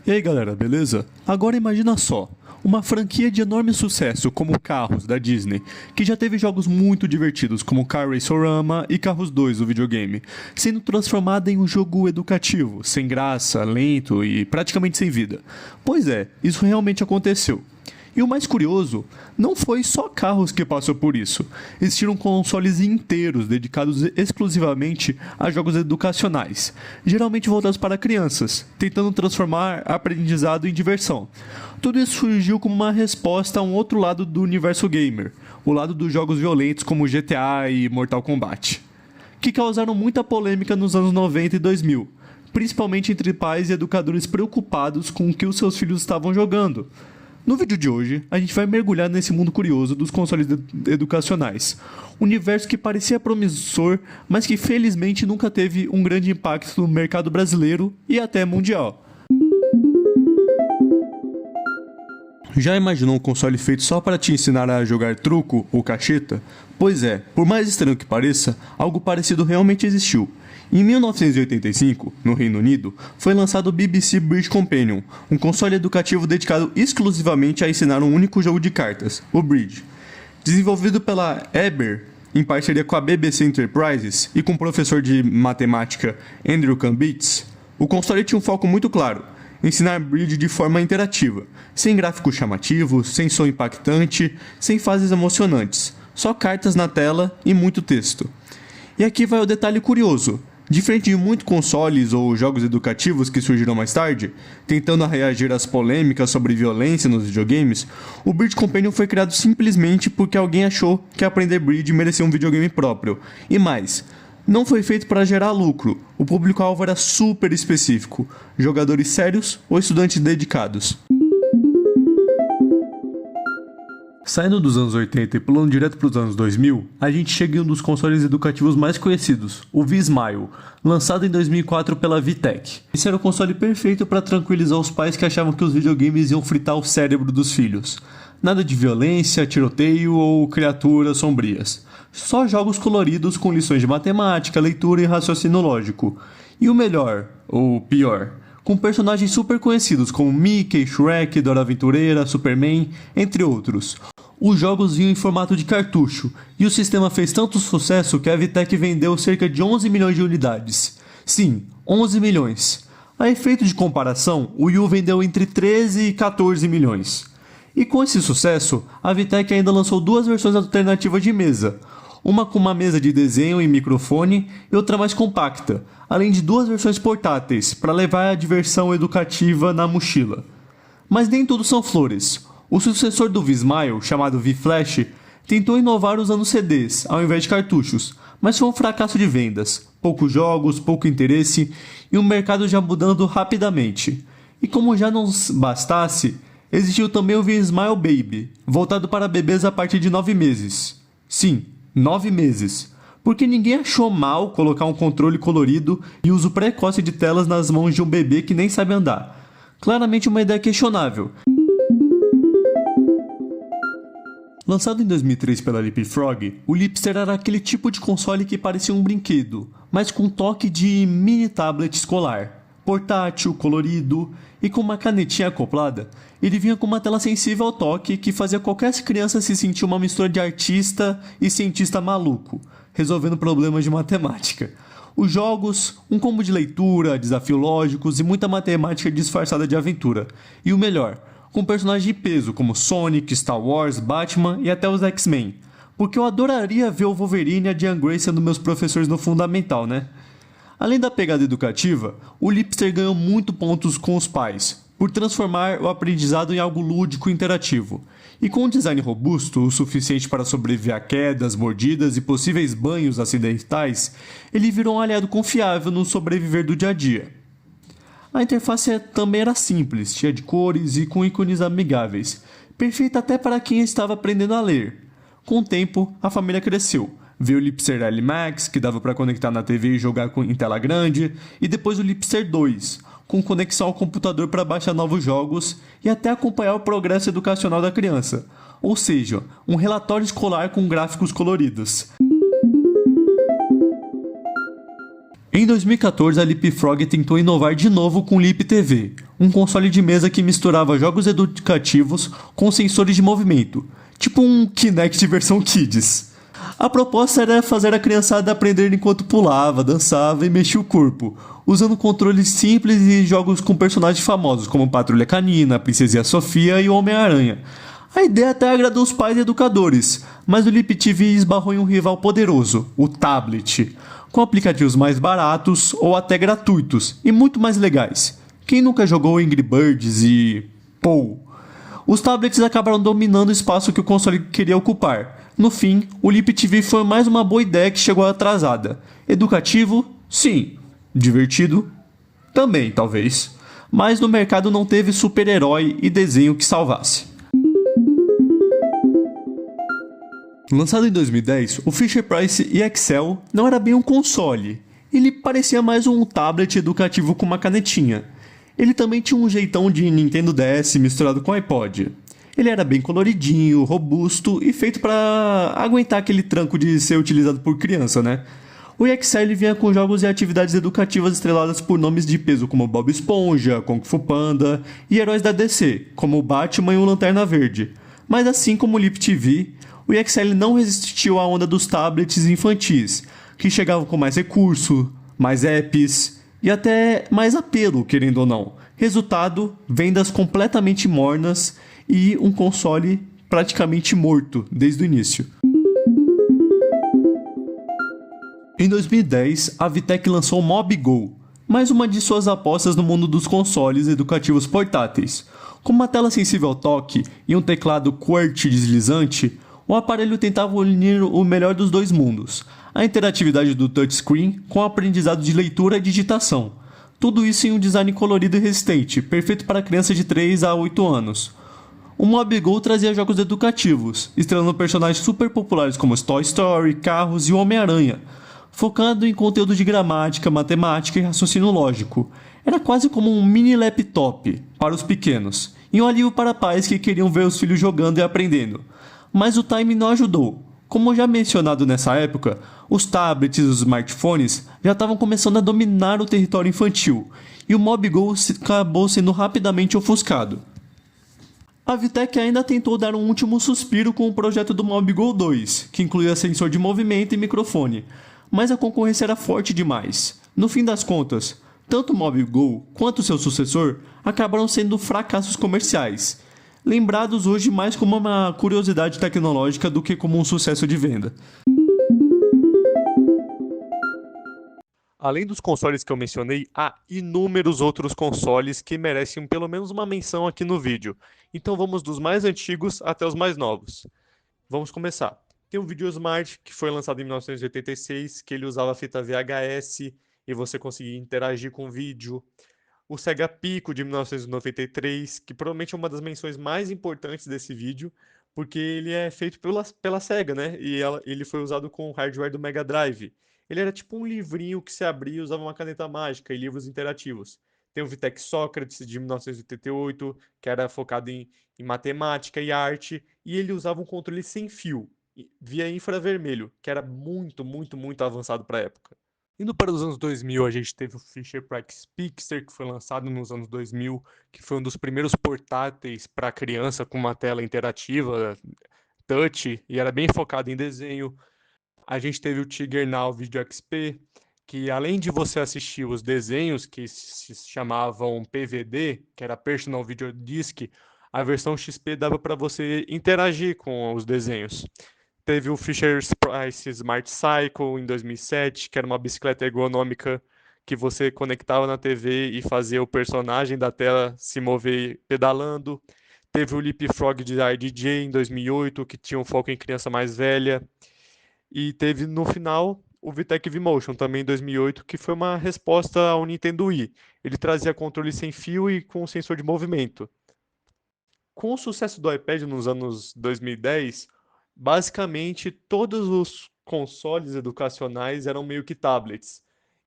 E aí galera, beleza? Agora imagina só, uma franquia de enorme sucesso como Carros, da Disney, que já teve jogos muito divertidos como Car Racerama e Carros 2, o videogame, sendo transformada em um jogo educativo, sem graça, lento e praticamente sem vida. Pois é, isso realmente aconteceu. E o mais curioso, não foi só Carros que passou por isso. Existiram consoles inteiros dedicados exclusivamente a jogos educacionais, geralmente voltados para crianças, tentando transformar aprendizado em diversão. Tudo isso surgiu como uma resposta a um outro lado do universo gamer, o lado dos jogos violentos como GTA e Mortal Kombat, que causaram muita polêmica nos anos 90 e 2000, principalmente entre pais e educadores preocupados com o que os seus filhos estavam jogando. No vídeo de hoje, a gente vai mergulhar nesse mundo curioso dos consoles educacionais. Um universo que parecia promissor, mas que felizmente nunca teve um grande impacto no mercado brasileiro e até mundial. Já imaginou um console feito só para te ensinar a jogar truco ou cacheta? Pois é, por mais estranho que pareça, algo parecido realmente existiu. Em 1985, no Reino Unido, foi lançado o BBC Bridge Companion, um console educativo dedicado exclusivamente a ensinar um único jogo de cartas, o Bridge. Desenvolvido pela Eber, em parceria com a BBC Enterprises e com o professor de matemática Andrew Kambits, o console tinha um foco muito claro: ensinar Bridge de forma interativa, sem gráficos chamativos, sem som impactante, sem fases emocionantes, só cartas na tela e muito texto. E aqui vai o detalhe curioso. Diferente de muitos consoles ou jogos educativos que surgiram mais tarde, tentando reagir às polêmicas sobre violência nos videogames, o Bridge Companion foi criado simplesmente porque alguém achou que aprender Bridge merecia um videogame próprio. E mais, não foi feito para gerar lucro, o público-alvo era super específico, jogadores sérios ou estudantes dedicados. Saindo dos anos 80 e pulando direto para os anos 2000, a gente chega em um dos consoles educativos mais conhecidos, o V-Smile, lançado em 2004 pela VTech. Esse era o console perfeito para tranquilizar os pais que achavam que os videogames iam fritar o cérebro dos filhos. Nada de violência, tiroteio ou criaturas sombrias. Só jogos coloridos com lições de matemática, leitura e raciocínio lógico. E o melhor, ou pior, com personagens super conhecidos como Mickey, Shrek, Dora Aventureira, Superman, entre outros. Os jogos vinham em formato de cartucho, e o sistema fez tanto sucesso que a VTech vendeu cerca de 11 milhões de unidades. Sim, 11 milhões. A efeito de comparação, o Wii U vendeu entre 13 e 14 milhões. E com esse sucesso, a VTech ainda lançou duas versões alternativas de mesa. Uma com uma mesa de desenho e microfone e outra mais compacta, além de duas versões portáteis para levar a diversão educativa na mochila. Mas nem tudo são flores. O sucessor do V-Smile, chamado V-Flash, tentou inovar usando CDs ao invés de cartuchos, mas foi um fracasso de vendas, poucos jogos, pouco interesse e um mercado já mudando rapidamente. E como já não bastasse, existiu também o V-Smile Baby, voltado para bebês a partir de 9 meses. Sim, 9 meses. Porque ninguém achou mal colocar um controle colorido e uso precoce de telas nas mãos de um bebê que nem sabe andar. Claramente uma ideia questionável. Lançado em 2003 pela Leapfrog, o Leapster era aquele tipo de console que parecia um brinquedo, mas com um toque de mini tablet escolar. Portátil, colorido e com uma canetinha acoplada, ele vinha com uma tela sensível ao toque que fazia qualquer criança se sentir uma mistura de artista e cientista maluco, resolvendo problemas de matemática. Os jogos, um combo de leitura, desafios lógicos e muita matemática disfarçada de aventura. E o melhor, com personagens de peso como Sonic, Star Wars, Batman e até os X-Men. Porque eu adoraria ver o Wolverine e a Jean Grey sendo meus professores no fundamental, né? Além da pegada educativa, o Leapster ganhou muito pontos com os pais, por transformar o aprendizado em algo lúdico e interativo. E com um design robusto, o suficiente para sobreviver a quedas, mordidas e possíveis banhos acidentais, ele virou um aliado confiável no sobreviver do dia a dia. A interface também era simples, cheia de cores e com ícones amigáveis, perfeita até para quem estava aprendendo a ler. Com o tempo, a família cresceu. Veio o Leapster L Max, que dava para conectar na TV e jogar em tela grande, e depois o Leapster 2, com conexão ao computador para baixar novos jogos e até acompanhar o progresso educacional da criança, ou seja, um relatório escolar com gráficos coloridos. Em 2014, a Leapfrog tentou inovar de novo com o Leap TV, um console de mesa que misturava jogos educativos com sensores de movimento, tipo um Kinect versão Kids. A proposta era fazer a criançada aprender enquanto pulava, dançava e mexia o corpo, usando controles simples e jogos com personagens famosos como Patrulha Canina, Princesinha Sofia e o Homem-Aranha. A ideia até agradou os pais e educadores, mas o Lip TV esbarrou em um rival poderoso, o tablet, com aplicativos mais baratos ou até gratuitos e muito mais legais. Quem nunca jogou Angry Birds e Pou? Os tablets acabaram dominando o espaço que o console queria ocupar. No fim, o Lip TV foi mais uma boa ideia que chegou atrasada. Educativo? Sim. Divertido? Também, talvez. Mas no mercado não teve super-herói e desenho que salvasse. Lançado em 2010, o Fisher-Price EXL não era bem um console. Ele parecia mais um tablet educativo com uma canetinha. Ele também tinha um jeitão de Nintendo DS misturado com iPod. Ele era bem coloridinho, robusto e feito para aguentar aquele tranco de ser utilizado por criança, né? O EXL vinha com jogos e atividades educativas estreladas por nomes de peso como Bob Esponja, Kung Fu Panda e heróis da DC, como o Batman e o Lanterna Verde. Mas assim como o Lip TV, o EXL não resistiu à onda dos tablets infantis, que chegavam com mais recurso, mais apps e até mais apelo, querendo ou não. Resultado, vendas completamente mornas e um console praticamente morto desde o início. Em 2010, a VTech lançou o MobGo, mais uma de suas apostas no mundo dos consoles educativos portáteis. Com uma tela sensível ao toque e um teclado QWERTY deslizante, o aparelho tentava unir o melhor dos dois mundos, a interatividade do touchscreen com o aprendizado de leitura e digitação. Tudo isso em um design colorido e resistente, perfeito para crianças de 3 a 8 anos. O MobGo trazia jogos educativos, estrelando personagens super populares como Toy Story, Carros e o Homem-Aranha, focando em conteúdo de gramática, matemática e raciocínio lógico. Era quase como um mini laptop para os pequenos, e um alívio para pais que queriam ver os filhos jogando e aprendendo. Mas o time não ajudou. Como já mencionado nessa época, os tablets e os smartphones já estavam começando a dominar o território infantil, e o MobGo acabou sendo rapidamente ofuscado. A VTech ainda tentou dar um último suspiro com o projeto do MobGo 2, que incluía sensor de movimento e microfone, mas a concorrência era forte demais. No fim das contas, tanto o MobGo quanto seu sucessor acabaram sendo fracassos comerciais, lembrados hoje mais como uma curiosidade tecnológica do que como um sucesso de venda. Além dos consoles que eu mencionei, há inúmeros outros consoles que merecem pelo menos uma menção aqui no vídeo. Então vamos dos mais antigos até os mais novos. Vamos começar. Tem o VideoSmart, que foi lançado em 1986, que ele usava fita VHS e você conseguia interagir com o vídeo. O Sega Pico, de 1993, que provavelmente é uma das menções mais importantes desse vídeo, porque ele é feito pela Sega, né? E ele foi usado com o hardware do Mega Drive. Ele era tipo um livrinho que se abria e usava uma caneta mágica e livros interativos. Tem o Vitec Sócrates, de 1988, que era focado em matemática e arte, e ele usava um controle sem fio, via infravermelho, que era muito, muito, muito avançado para a época. Indo para os anos 2000, a gente teve o Fisher-Price Pixel, que foi lançado nos anos 2000, que foi um dos primeiros portáteis para criança com uma tela interativa, touch, e era bem focado em desenho. A gente teve o Tiger Now Video XP, que além de você assistir os desenhos que se chamavam PVD, que era Personal Video Disc, a versão XP dava para você interagir com os desenhos. Teve o Fisher-Price Smart Cycle em 2007, que era uma bicicleta ergonômica que você conectava na TV e fazia o personagem da tela se mover pedalando. Teve o Leapfrog de RDJ em 2008, que tinha um foco em criança mais velha. E teve no final o VTech V-Motion também em 2008, que foi uma resposta ao Nintendo Wii. Ele trazia controle sem fio e com sensor de movimento. Com o sucesso do iPad nos anos 2010, basicamente todos os consoles educacionais eram meio que tablets.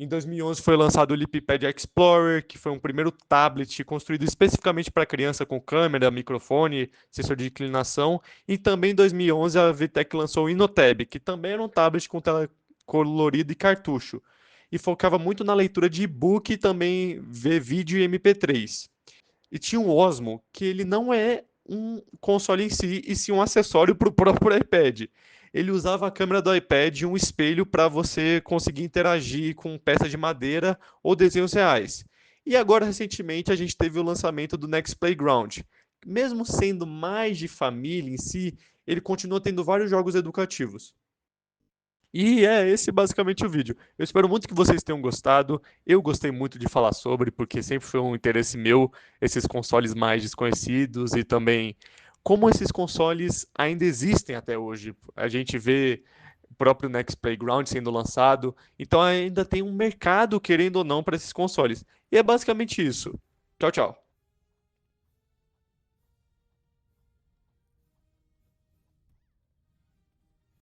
Em 2011 foi lançado o LipPad Explorer, que foi um primeiro tablet construído especificamente para criança com câmera, microfone, sensor de inclinação. E também em 2011 a VTech lançou o InnoTab, que também era um tablet com tela colorida e cartucho. E focava muito na leitura de e-book e também ver vídeo e MP3. E tinha o Osmo, que ele não é um console em si, e sim um acessório para o próprio iPad. Ele usava a câmera do iPad e um espelho para você conseguir interagir com peças de madeira ou desenhos reais. E agora, recentemente, a gente teve o lançamento do Next Playground. Mesmo sendo mais de família em si, ele continua tendo vários jogos educativos. E é esse basicamente o vídeo. Eu espero muito que vocês tenham gostado. Eu gostei muito de falar sobre, porque sempre foi um interesse meu esses consoles mais desconhecidos e também como esses consoles ainda existem até hoje. A gente vê o próprio Next Playground sendo lançado, então ainda tem um mercado, querendo ou não, para esses consoles. E é basicamente isso. Tchau, tchau.